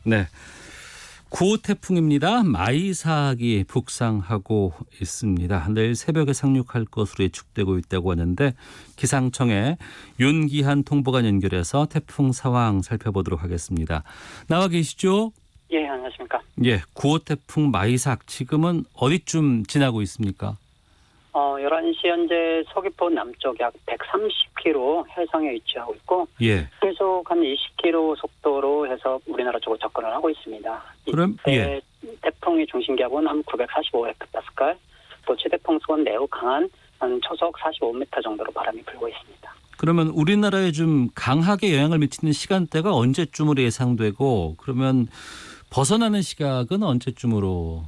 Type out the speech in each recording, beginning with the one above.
네. 9호 태풍입니다. 마이삭이 북상하고 있습니다. 내일 새벽에 상륙할 것으로 예측되고 있다고 하는데 기상청에 윤기한 통보관 연결해서 태풍 상황 살펴보도록 하겠습니다. 나와 계시죠? 예, 안녕하십니까. 예, 9호 태풍 마이삭 지금은 어디쯤 지나고 있습니까? 11시 현재 서귀포 남쪽 약 130km 해상에 위치하고 있고 예. 시속 한 20km 속도로 해서 우리나라 쪽으로 접근을 하고 있습니다. 그럼 예. 태풍의 중심기압은 한 945헥토파스칼, 또 최대풍 속은 매우 강한 한 초속 45m 정도로 바람이 불고 있습니다. 그러면 우리나라에 좀 강하게 영향을 미치는 시간대가 언제쯤으로 예상되고 그러면 벗어나는 시각은 언제쯤으로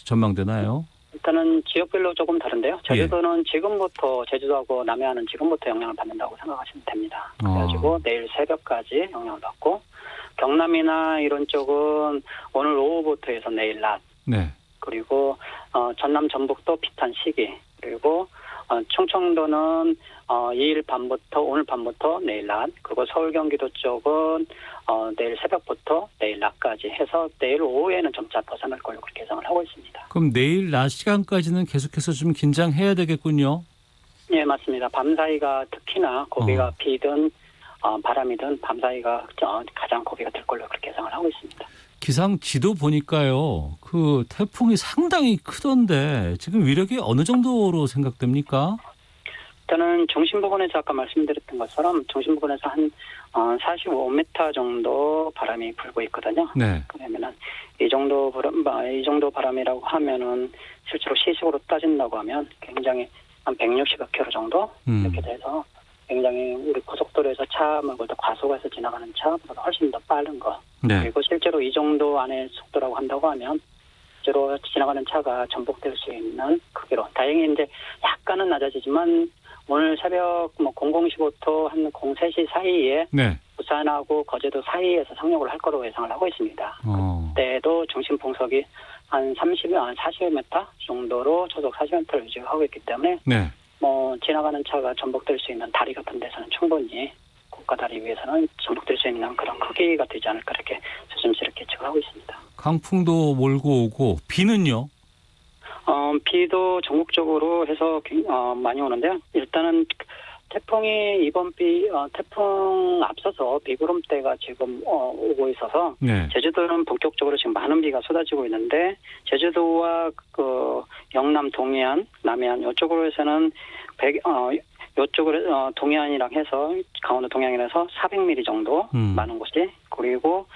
전망되나요? 일단은 지역별로 조금 다른데요. 제주도는 지금부터, 제주도하고 남해안은 지금부터 영향을 받는다고 생각하시면 됩니다. 그래가지고 내일 새벽까지 영향을 받고, 경남이나 이런 쪽은 오늘 오후부터 해서 내일 낮, 네. 그리고 전남 전북도 비슷한 시기, 그리고 충청도는 오늘 밤부터 내일 낮, 그리고 서울 경기도 쪽은 내일 새벽부터 내일 낮까지 해서 내일 오후에는 점차 벗어날 걸로 그렇게 예상을 하고 있습니다. 그럼 내일 낮 시간까지는 계속해서 좀 긴장해야 되겠군요. 예, 맞습니다. 밤사이가 특히나 고비가 비든 바람이든 밤사이가 가장 고비가 될 걸로 그렇게 예상을 하고 있습니다. 기상 지도 보니까요. 그 태풍이 상당히 크던데 지금 위력이 어느 정도로 생각됩니까? 일단은 중심 부근에서 아까 말씀드렸던 것처럼 중심 부근에서 한 45m 정도 바람이 불고 있거든요. 네. 그러면은 이 정도 바람이라고 하면은 실제로 시속으로 따진다고 하면 굉장히 한 160km 정도 이렇게 돼서 굉장히 우리 고속도로에서 차 몰고 과속해서 지나가는 차보다 훨씬 더 빠른 거. 네. 그리고 실제로 이 정도 안의 속도라고 한다고 하면 실제로 지나가는 차가 전복될 수 있는 크기로. 다행히 이제 약간은 낮아지지만 오늘 새벽 00시부터 한 03시 사이에 네. 부산하고 거제도 사이에서 상륙을 할 거로 예상을 하고 있습니다. 그때도 중심 풍속이 한 40m 정도로 초속 40m를 유지하고 있기 때문에 네. 지나가는 차가 전복될 수 있는 다리 같은 데서는 충분히 고가 다리 위에서는 전복될 수 있는 그런 크기가 되지 않을까 이렇게 조심스럽게 예측을 하고 있습니다. 강풍도 몰고 오고 비는요? 비도 전국적으로 해서 많이 오는데요. 일단은 태풍이 태풍 앞서서 비구름대가 지금 오고 있어서 네. 제주도는 본격적으로 지금 많은 비가 쏟아지고 있는데 제주도와 그 영남 동해안, 남해안 이쪽으로 해서는 이쪽으로 동해안이랑 해서 강원도 동해안이라서 400mm 정도 많은 곳이, 그리고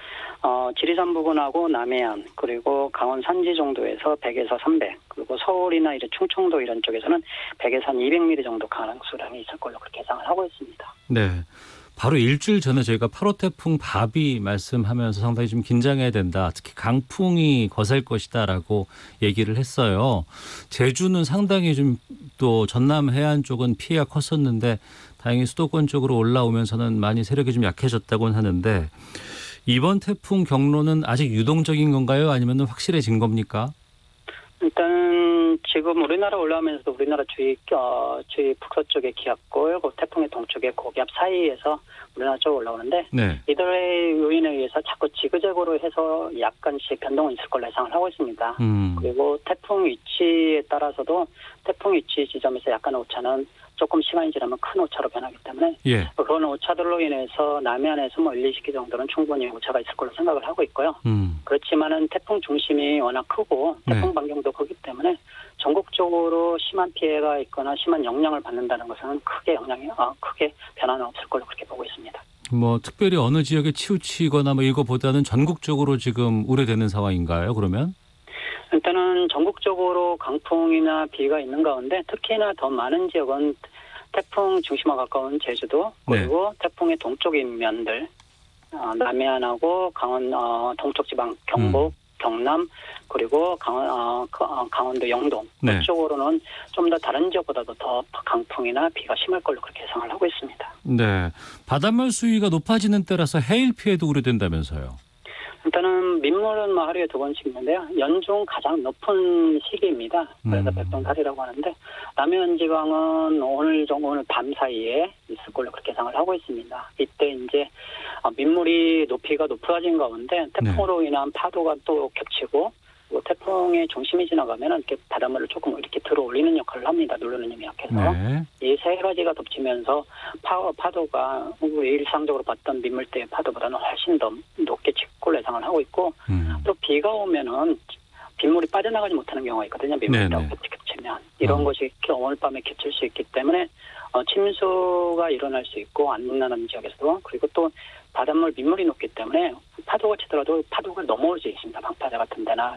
지리산 부근하고 남해안 그리고 강원 산지 정도에서 100에서 300, 그리고 서울이나 이제 충청도 이런 쪽에서는 100에서 한 200mm 정도 가능성이 있을 걸로 그렇게 예상을 하고 있습니다. 네. 바로 일주일 전에 저희가 8호 태풍 바비 말씀하면서 상당히 좀 긴장해야 된다. 특히 강풍이 거셀 것이다라고 얘기를 했어요. 제주는 상당히 좀 또 전남 해안 쪽은 피해가 컸었는데 다행히 수도권 쪽으로 올라오면서는 많이 세력이 좀 약해졌다고는 하는데 이번 태풍 경로는 아직 유동적인 건가요? 아니면 확실해진 겁니까? 일단 지금 우리나라 올라오면서도 우리나라 주위 북서쪽의 기압골, 태풍의 동쪽의 고기압 사이에서 우리나라 쪽으로 올라오는데 네. 이들의 요인에 의해서 자꾸 지그재그로 해서 약간씩 변동은 있을 걸로 예상을 하고 있습니다. 그리고 태풍 위치에 따라서도 태풍 위치 지점에서 약간의 오차는 조금 시간이 지나면 큰 오차로 변하기 때문에 그런 오차들로 인해서 남해안에서 1, 2시 정도는 충분히 오차가 있을 걸로 생각을 하고 있고요. 그렇지만은 태풍 중심이 워낙 크고 태풍 반경도 크기 때문에 전국적으로 심한 피해가 있거나 심한 영향을 받는다는 것은 크게 변화는 없을 걸로 그렇게 보고 있습니다. 특별히 어느 지역에 치우치거나 이거보다는 전국적으로 지금 우려되는 상황인가요? 그러면? 일단은 전국적으로 강풍이나 비가 있는 가운데 특히나 더 많은 지역은 태풍 중심과 가까운 제주도, 그리고 태풍의 동쪽인 면들, 남해안하고 강원 동쪽 지방 경북, 경남, 그리고 강원도 영동 그쪽으로는 좀 더 다른 지역보다도 더 강풍이나 비가 심할 걸로 그렇게 예상을 하고 있습니다. 네, 바닷물 수위가 높아지는 때라서 해일 피해도 우려된다면서요? 일단은 민물은 뭐 하루에 2번씩 있는데요. 연중 가장 높은 시기입니다. 그래서 백동달이라고 하는데 남해안 지방은 오늘 밤 사이에 있을 걸로 그렇게 예상을 하고 있습니다. 이때 이제 민물이 높이가 높아진 가운데 태풍으로 인한 파도가 또 겹치고 태풍의 중심이 지나가면 이렇게 바닷물을 조금 이렇게 들어 올리는 역할을 합니다. 누르는 힘이 약해서. 네. 이 세 가지가 덮치면서 파도가 우리 일상적으로 봤던 민물대의 파도보다는 훨씬 더 높게 칠 걸로 예상을 하고 있고 또 비가 오면은 빗물이 빠져나가지 못하는 경우가 있거든요. 민물이랑 겹치면. 이런 것이 오늘 밤에 겹칠 수 있기 때문에 침수가 일어날 수 있고 안민나는 지역에서도 그리고 또 바닷물 민물이 높기 때문에 파도가 치더라도 파도가 넘어올 수 있습니다. 방파제 같은 데나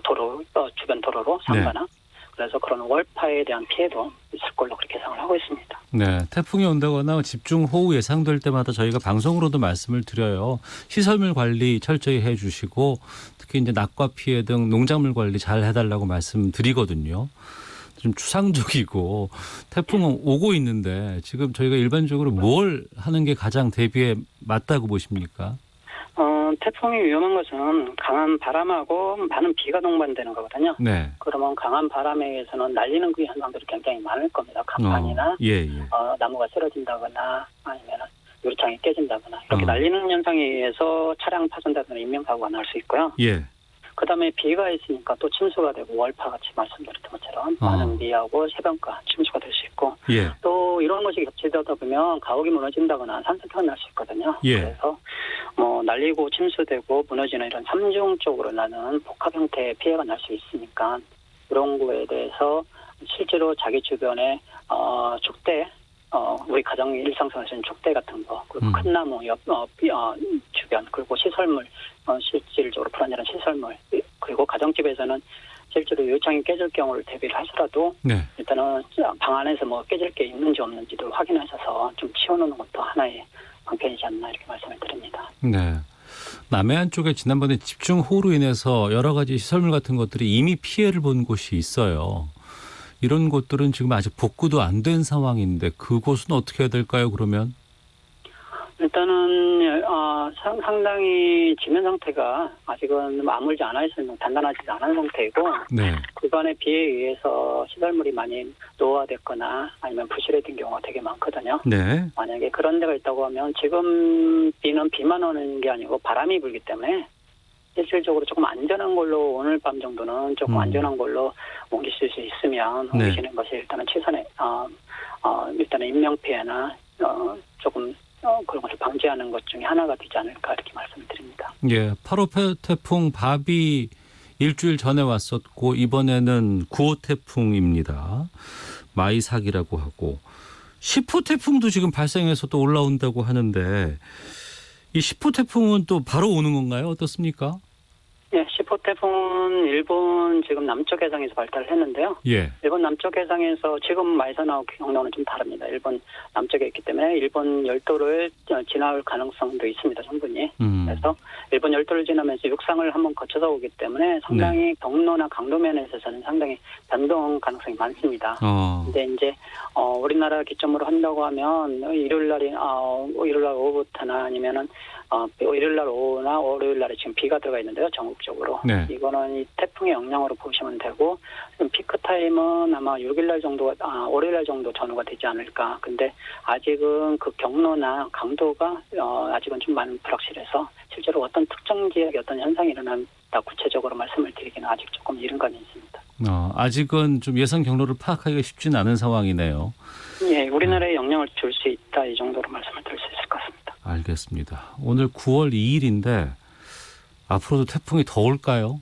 도로 주변 도로로 상가나. 네. 그래서 그런 월파에 대한 피해도 있을 걸로 그렇게 예상을 하고 있습니다. 네, 태풍이 온다거나 집중호우 예상될 때마다 저희가 방송으로도 말씀을 드려요. 시설물 관리 철저히 해주시고 특히 이제 낙과 피해 등 농작물 관리 잘 해달라고 말씀드리거든요. 좀 추상적이고 태풍은 오고 있는데 지금 저희가 일반적으로 뭘 하는 게 가장 대비에 맞다고 보십니까? 태풍이 위험한 것은 강한 바람하고 많은 비가 동반되는 거거든요. 네. 그러면 강한 바람에 의해서는 날리는 그 현상들이 굉장히 많을 겁니다. 간판이나 나무가 쓰러진다거나 아니면 유리창이 깨진다거나 이렇게 날리는 현상에 의해서 차량 파손되거나 인명사고가 날 수 있고요. 예. 그다음에 비가 있으니까 또 침수가 되고 월파같이 말씀드렸던 것처럼 많은 비하고 해변가 침수가 될 수 있고 또 이런 것이 겹치다 보면 가옥이 무너진다거나 산사태가 날 수 있거든요. 그래서 날리고 침수되고 무너지는 이런 삼중적으로 나는 복합 형태의 피해가 날 수 있으니까 그런 거에 대해서 실제로 자기 주변에 촉대 우리 가정 일상생활에서는 촉대 같은 거 그리고 큰 나무 주변 그리고 시설물 실질적으로 불안전한 시설물 그리고 가정집에서는 실제로 유리창이 깨질 경우를 대비를 하시더라도 일단은 방 안에서 뭐 깨질 게 있는지 없는지도 확인하셔서 좀 치워놓는 것도 하나의 방편이지 않나 이렇게 말씀을 드립니다. 네. 남해안 쪽에 지난번에 집중호우로 인해서 여러 가지 시설물 같은 것들이 이미 피해를 본 곳이 있어요. 이런 곳들은 지금 아직 복구도 안 된 상황인데 그곳은 어떻게 해야 될까요, 그러면? 일단은 상당히 지면 상태가 아직은 아물지 않아 있으면 단단하지 않은 상태이고 그간의 비에 의해서 시설물이 많이 노화됐거나 아니면 부실해진 경우가 되게 많거든요. 만약에 그런 데가 있다고 하면 지금 비는 비만 오는 게 아니고 바람이 불기 때문에 실질적으로 조금 안전한 걸로 오늘 밤 정도는 조금 안전한 걸로 옮기실 수 있으면 옮기시는 것이 일단은 최선의 일단은 인명피해나 조금 그런 것을 방지하는 것 중에 하나가 되지 않을까 이렇게 말씀을 드립니다. 예, 8호 태풍 바비 일주일 전에 왔었고 이번에는 9호 태풍입니다. 마이삭이라고 하고 10호 태풍도 지금 발생해서 또 올라온다고 하는데 이 10호 태풍은 또 바로 오는 건가요? 어떻습니까? 네, 10호 태풍은 일본 지금 남쪽 해상에서 발달을 했는데요. 일본 남쪽 해상에서 지금 마이사나와 경로는 좀 다릅니다. 일본 남쪽에 있기 때문에 일본 열도를 지나올 가능성도 있습니다. 충분히. 그래서 일본 열도를 지나면서 육상을 한번 거쳐서 오기 때문에 상당히 경로나 강도 면에 있어서는 상당히 변동 가능성이 많습니다. 근데 이제 우리나라 기점으로 한다고 하면 일요일 날 오후부터나 아니면은 일요일 날 오후나 월요일 날에 지금 비가 들어가 있는데요. 전국적으로. 이거는 이 태풍의 영향으로 보시면 되고 피크 타임은 아마 6일 날 정도 월요일 날 정도 전후가 되지 않을까. 근데 아직은 그 경로나 강도가 아직은 좀 많은 불확실해서 실제로 어떤 특정 지역에 어떤 현상이 일어난다 구체적으로 말씀을 드리기는 아직 조금 이른 감이 있습니다. 아직은 좀 예상 경로를 파악하기가 쉽지는 않은 상황이네요. 예, 우리나라에 영향을 줄 수 있다 이 정도로 말씀을 드릴 수 있을 것 같습니다. 알겠습니다. 오늘 9월 2일인데 앞으로도 태풍이 더 올까요?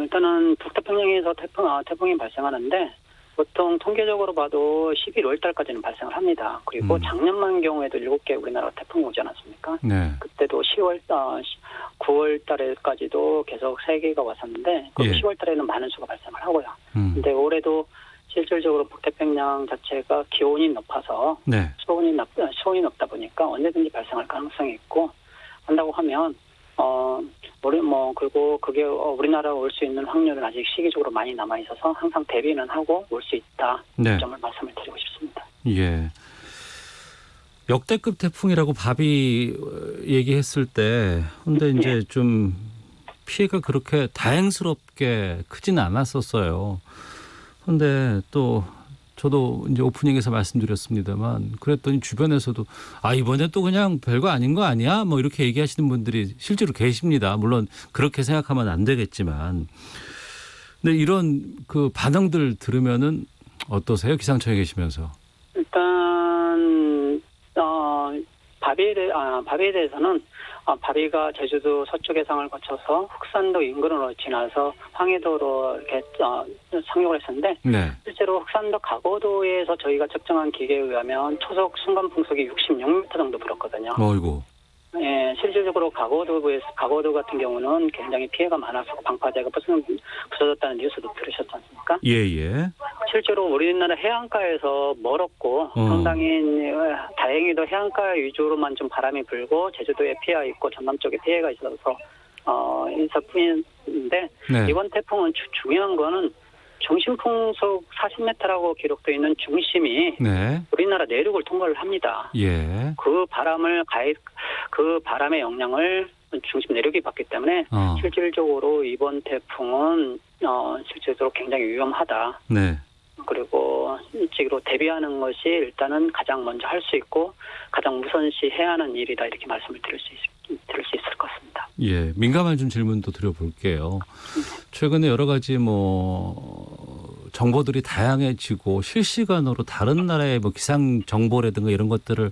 일단은 북태평양에서 태풍이 발생하는데 보통 통계적으로 봐도 11월 달까지는 발생을 합니다. 그리고 작년만 경우에도 7개 우리나라 태풍이 오지 않았습니까? 그때도 9월 달에까지도 계속 3개가 왔었는데 10월 달에는 많은 수가 발생을 하고요. 근데 올해도 실질적으로 북태평양 자체가 기온이 높아서 수온이 높다 보니까 언제든지 발생할 가능성이 있고 한다고 하면 그리고 그게 우리나라 올 수 있는 확률은 아직 시기적으로 많이 남아 있어서 항상 대비는 하고 올 수 있다. 이 점을 말씀을 드리고 싶습니다. 예. 역대급 태풍이라고 밥이 얘기했을 때 근데 이제 좀 피해가 그렇게 다행스럽게 크지는 않았었어요. 근데 또 저도 이제 오프닝에서 말씀드렸습니다만 그랬더니 주변에서도 이번에 또 그냥 별거 아닌 거 아니야? 뭐 이렇게 얘기하시는 분들이 실제로 계십니다. 물론 그렇게 생각하면 안 되겠지만. 근데 이런 그 반응들 들으면은 어떠세요? 기상청에 계시면서. 일단 바비에 대해서는 바비가 제주도 서쪽 해상을 거쳐서 흑산도 인근으로 지나서 황해도로 이렇게 상륙을 했었는데 네. 실제로 흑산도 가고도에서 저희가 측정한 기계에 의하면 초속 순간 풍속이 66m 정도 불었거든요. 어이고. 예, 실질적으로 가고도 같은 경우는 굉장히 피해가 많아서 방파제가 부서졌다는 뉴스도 들으셨지 않습니까? 예. 실제로 우리나라 해안가에서 멀었고 상당히 다행히도 해안가 위주로만 좀 바람이 불고 제주도에 피해가 있고 전남 쪽에 피해가 있어서 있었는데 네. 이번 태풍은 중요한 거는 중심 풍속 40m라고 기록되어 있는 중심이 네. 우리나라 내륙을 통과를 합니다. 예. 그 바람의 영향을 중심 내륙이 받기 때문에 실질적으로 이번 태풍은 실질적으로 굉장히 위험하다. 네. 그리고 일찍으로 대비하는 것이 일단은 가장 먼저 할 수 있고 가장 우선시해야 하는 일이다 이렇게 말씀을 드릴 수 있을 것 같습니다. 예, 민감한 좀 질문도 드려볼게요. 최근에 여러 가지 정보들이 다양해지고 실시간으로 다른 나라의 기상 정보라든가 이런 것들을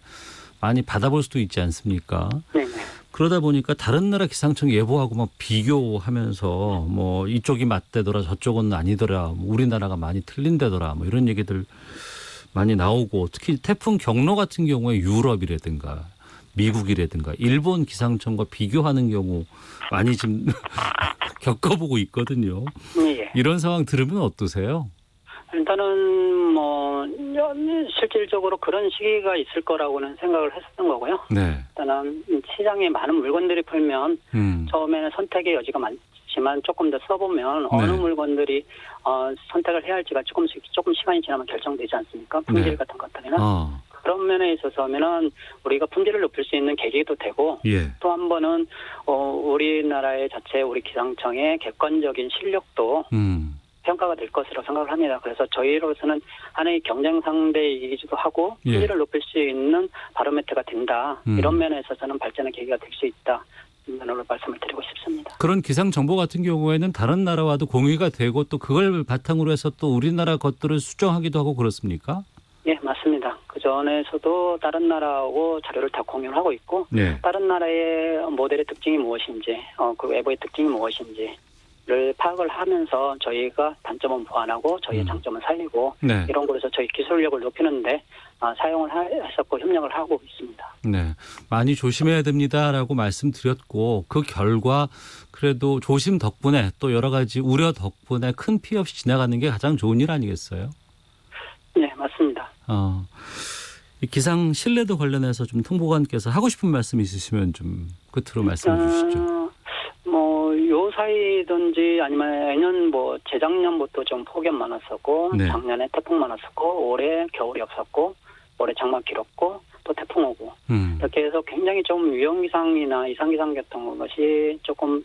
많이 받아볼 수도 있지 않습니까? 네. 그러다 보니까 다른 나라 기상청 예보하고 비교하면서 이쪽이 맞대더라 저쪽은 아니더라 우리나라가 많이 틀린다더라 이런 얘기들 많이 나오고 특히 태풍 경로 같은 경우에 유럽이라든가 미국이라든가 일본 기상청과 비교하는 경우 많이 지금 겪어보고 있거든요. 예. 이런 상황 들으면 어떠세요? 일단은 실질적으로 그런 시기가 있을 거라고는 생각을 했었던 거고요. 네. 일단은 시장에 많은 물건들이 풀면 처음에는 선택의 여지가 많지만 조금 더 써보면 어느 물건들이 선택을 해야 할지가 조금 시간이 지나면 결정되지 않습니까? 품질 같은 것들이나. 그런 면에 있어서는 우리가 품질을 높일 수 있는 계기도 되고 또 한 번은 우리나라의 자체 우리 기상청의 객관적인 실력도 평가가 될 것으로 생각을 합니다. 그래서 저희로서는 하나의 경쟁 상대이기도 하고 품질을 높일 수 있는 바로메터가 된다. 이런 면에 있어서는 발전의 계기가 될 수 있다. 이 면으로 말씀을 드리고 싶습니다. 그런 기상 정보 같은 경우에는 다른 나라와도 공유가 되고 또 그걸 바탕으로 해서 또 우리나라 것들을 수정하기도 하고 그렇습니까? 예, 맞습니다. 그 전에서도 다른 나라하고 자료를 다 공유를 하고 있고 다른 나라의 모델의 특징이 무엇인지 그 외부의 특징이 무엇인지를 파악을 하면서 저희가 단점은 보완하고 저희의 장점은 살리고 이런 곳에서 저희 기술력을 높이는데 사용을 했었고 협력을 하고 있습니다. 네, 많이 조심해야 됩니다라고 말씀드렸고 그 결과 그래도 조심 덕분에 또 여러 가지 우려 덕분에 큰 피해 없이 지나가는 게 가장 좋은 일 아니겠어요? 네, 맞습니다. 이 기상 신뢰도 관련해서 좀 통보관께서 하고 싶은 말씀 있으시면 좀 끝으로 말씀해 주시죠. 요 사이든지 아니면 내년 재작년부터 좀 폭염 많았었고 작년에 태풍 많았었고 올해 겨울이 없었고 올해 장마 길었고 또 태풍 오고 이렇게 해서 굉장히 좀 위험기상이나 이상기상 같은 것이 조금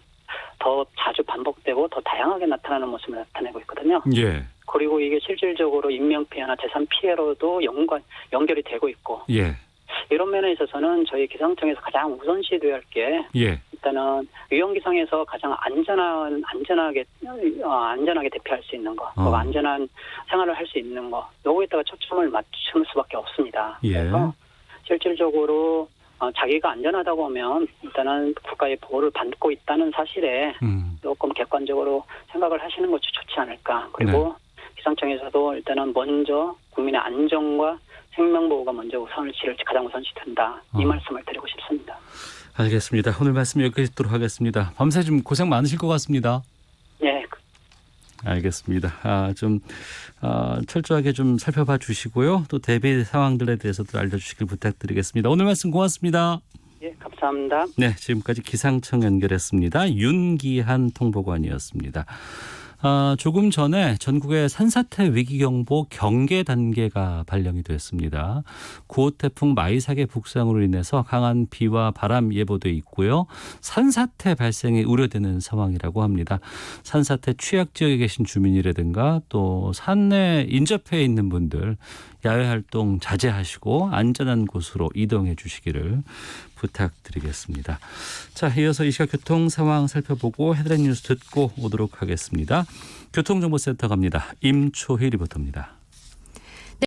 더 자주 반복되고 더 다양하게 나타나는 모습을 나타내고 있거든요. 예. 그리고 이게 실질적으로 인명피해나 재산 피해로도 연결이 되고 있고 이런 면에 있어서는 저희 기상청에서 가장 우선시돼야 할 게 일단은 위험기상에서 가장 안전하게 대피할 수 있는 거, 안전한 생활을 할 수 있는 거, 요거에다가 초점을 맞출 수밖에 없습니다. 그래서 실질적으로 자기가 안전하다고 하면 일단은 국가의 보호를 받고 있다는 사실에 조금 객관적으로 생각을 하시는 것이 좋지 않을까. 그리고 기상청에서도 일단은 먼저 국민의 안전과 생명보호가 먼저 가장 우선시 된다. 이 말씀을 드리고 싶습니다. 알겠습니다. 오늘 말씀 여기까지 듣도록 하겠습니다. 밤새 좀 고생 많으실 것 같습니다. 네. 알겠습니다. 철저하게 좀 살펴봐 주시고요. 또 대비 상황들에 대해서도 알려주시길 부탁드리겠습니다. 오늘 말씀 고맙습니다. 예, 감사합니다. 네, 지금까지 기상청 연결했습니다. 윤기한 통보관이었습니다. 조금 전에 전국의 산사태 위기경보 경계 단계가 발령이 됐습니다. 9호 태풍 마이삭의 북상으로 인해서 강한 비와 바람 예보돼 있고요. 산사태 발생이 우려되는 상황이라고 합니다. 산사태 취약 지역에 계신 주민이라든가 또 산내 인접해 있는 분들 야외 활동 자제하시고 안전한 곳으로 이동해 주시기를 부탁드리겠습니다. 자, 이어서 이 시각 교통 상황 살펴보고 헤드라인 뉴스 듣고 오도록 하겠습니다. 교통정보센터 갑니다. 임초희 리포터입니다.